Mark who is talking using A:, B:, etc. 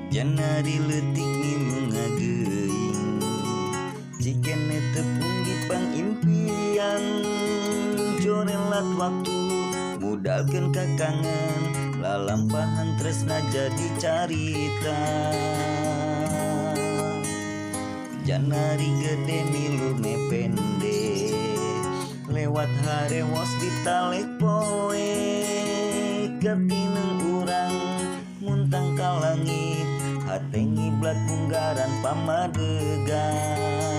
A: Janari letik ni mengageing Ciken tepung di pang impian Jorelat waktu mudalkeun kakangan Lalampahan tresna jadi carita Janari gede milu mepende Lewat harewos di talek poe Ketineng urang muntang ka langit hate ngiblat munggaran pamadegan